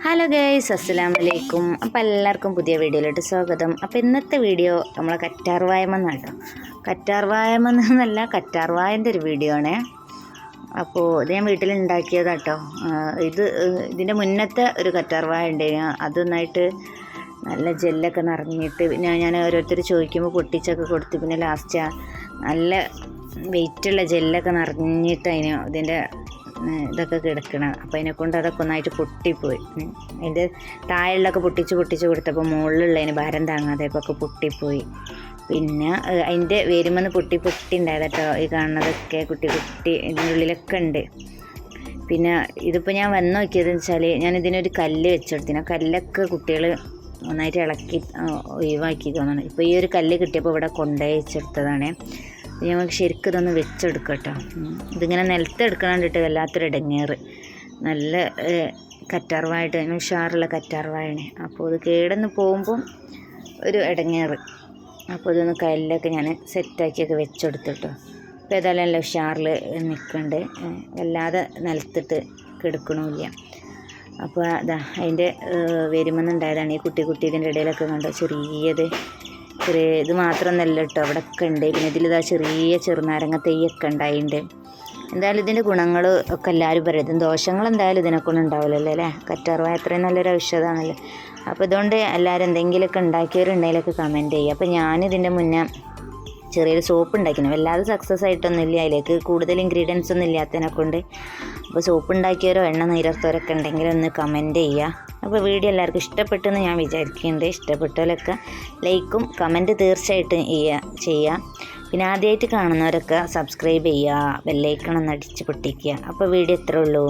Hello guys, അസ്സലാമലൈക്കും. അപ്പോൾ എല്ലാവർക്കും പുതിയ വീഡിയോയിലോട്ട് സ്വാഗതം. അപ്പോൾ ഇന്നത്തെ വീഡിയോ നമ്മളെ കറ്റാർവാഴമെന്നാണ് കേട്ടോ. കറ്റാർവാഴമെന്നല്ല, കറ്റാർവാഴൻ്റെ ഒരു വീഡിയോ ആണ്. അപ്പോൾ ഇത് ഞാൻ വീട്ടിലുണ്ടാക്കിയതാണ് കേട്ടോ. ഇതിൻ്റെ മുന്നത്തെ ഒരു കറ്റാർവാഴ ഉണ്ടായിരുന്നു. അതൊന്നായിട്ട് നല്ല ജെല്ലൊക്കെ നിറഞ്ഞിട്ട് ഞാൻ ഓരോരുത്തർ ചോദിക്കുമ്പോൾ പൊട്ടിച്ചൊക്കെ കൊടുത്ത് പിന്നെ ലാസ്റ്റ് നല്ല വെയിറ്റുള്ള ജെല്ലൊക്കെ നിറഞ്ഞിട്ട് ഇതിൻ്റെ ഇതൊക്കെ കിടക്കണം. അപ്പോൾ അതിനെക്കൊണ്ട് അതൊക്കെ ഒന്നായിട്ട് പൊട്ടിപ്പോയി. അതിൻ്റെ താഴെയുള്ളൊക്കെ പൊട്ടിച്ച് കൊടുത്തപ്പോൾ മുകളിലുള്ളതിന് ഭാരം താങ്ങാതെ ഒക്കെ പൊട്ടിപ്പോയി. പിന്നെ അതിൻ്റെ വേരുമെന്ന് പൊട്ടി ഉണ്ടായത് കേട്ടോ. ഈ കാണുന്നതൊക്കെ കുട്ടി ഇതിൻ്റെ ഉള്ളിലൊക്കെ ഉണ്ട്. പിന്നെ ഇതിപ്പോൾ ഞാൻ വന്ന് നോക്കിയതെന്ന് വെച്ചാൽ ഞാൻ ഇതിനൊരു കല്ല് വെച്ചെടുത്തിന്. ആ കല്ലൊക്കെ കുട്ടികൾ ഒന്നായിട്ട് ഇളക്കി ഒഴിവാക്കി തോന്നണം. ഇപ്പോൾ ഈ ഒരു കല്ല് കിട്ടിയപ്പോൾ ഇവിടെ കൊണ്ടുപോയി വെച്ചെടുത്തതാണ്. ഞങ്ങൾക്ക് ശരിക്കും ഇതൊന്ന് വെച്ചെടുക്കാം കേട്ടോ. ഇതിങ്ങനെ നിലത്തെടുക്കണം കണ്ടിട്ട് വല്ലാത്തൊരു ഇടങ്ങേറ്. നല്ല കറ്റാർവാഴായിട്ട് ഉഷാറുള്ള കറ്റാർവാഴയാണ്. അപ്പോൾ ഇത് കേടന്ന് പോകുമ്പം ഒരു ഇടങ്ങേറ്. അപ്പോൾ ഇതൊന്ന് കല്ലൊക്കെ ഞാൻ സെറ്റാക്കിയൊക്കെ വെച്ചെടുത്തു കേട്ടോ. അപ്പോൾ ഏതായാലും നല്ല ഉഷാറിൽ നിൽക്കുന്നുണ്ട്. വല്ലാതെ നിലത്തിട്ട് കിടക്കണമില്ല. അപ്പോൾ അതാ അതിൻ്റെ വരുമെന്നുണ്ടായതാണ് ഈ കുട്ടി ഇതിൻ്റെ ഇടയിലൊക്കെ കണ്ടോ. ഇത് മാത്രമൊന്നല്ല കേട്ടോ, അവിടെ ഒക്കെ ഉണ്ട്. പിന്നെ ഇതിലിതാ ചെറുനാരങ്ങ തെയ്യൊക്കെ ഉണ്ടായിട്ടുണ്ട്. എന്തായാലും ഇതിൻ്റെ ഗുണങ്ങൾ ഒക്കെ എല്ലാവരും പറയും. ഇതിന് ദോഷങ്ങൾ എന്തായാലും ഇതിനെക്കൊണ്ട് ഉണ്ടാവില്ലല്ലോ അല്ലേ. കറ്റാർവാഴ അത്രയും നല്ലൊരു ഔഷധമാണല്ലോ. അപ്പോൾ ഇതുകൊണ്ട് എല്ലാവരും എന്തെങ്കിലുമൊക്കെ ഉണ്ടാക്കിയവരുണ്ടെങ്കിലൊക്കെ കമൻറ്റ് ചെയ്യുക. അപ്പോൾ ഞാനിതിൻ്റെ മുന്നേ ചെറിയൊരു സോപ്പ് ഉണ്ടാക്കിയിരുന്നു. വല്ലാതെ സക്സസ് ആയിട്ടൊന്നും ഇല്ല. അതിലേക്ക് കൂടുതൽ ഇൻഗ്രീഡിയൻസ് ഒന്നും ഇല്ലാത്തതിനെ കൊണ്ട്. അപ്പോൾ സോപ്പ് ഉണ്ടാക്കിയവരോ എണ്ണ നീരർത്തവരൊക്കെ ഉണ്ടെങ്കിൽ ഒന്ന് കമൻറ്റ് ചെയ്യുക. അപ്പോൾ വീഡിയോ എല്ലാവർക്കും ഇഷ്ടപ്പെട്ടെന്ന് ഞാൻ വിചാരിക്കുന്നുണ്ട്. ഇഷ്ടപ്പെട്ടവരൊക്കെ ലൈക്കും കമൻറ്റ് തീർച്ചയായിട്ടും ചെയ്യുക. പിന്നെ ആദ്യമായിട്ട് കാണുന്നവരൊക്കെ സബ്സ്ക്രൈബ് ചെയ്യുക, ബെല്ലൈക്കൺ ഒന്ന് അടിച്ച് പൊട്ടിക്കുക. അപ്പോൾ വീഡിയോ ഇത്രേ ഉള്ളൂ.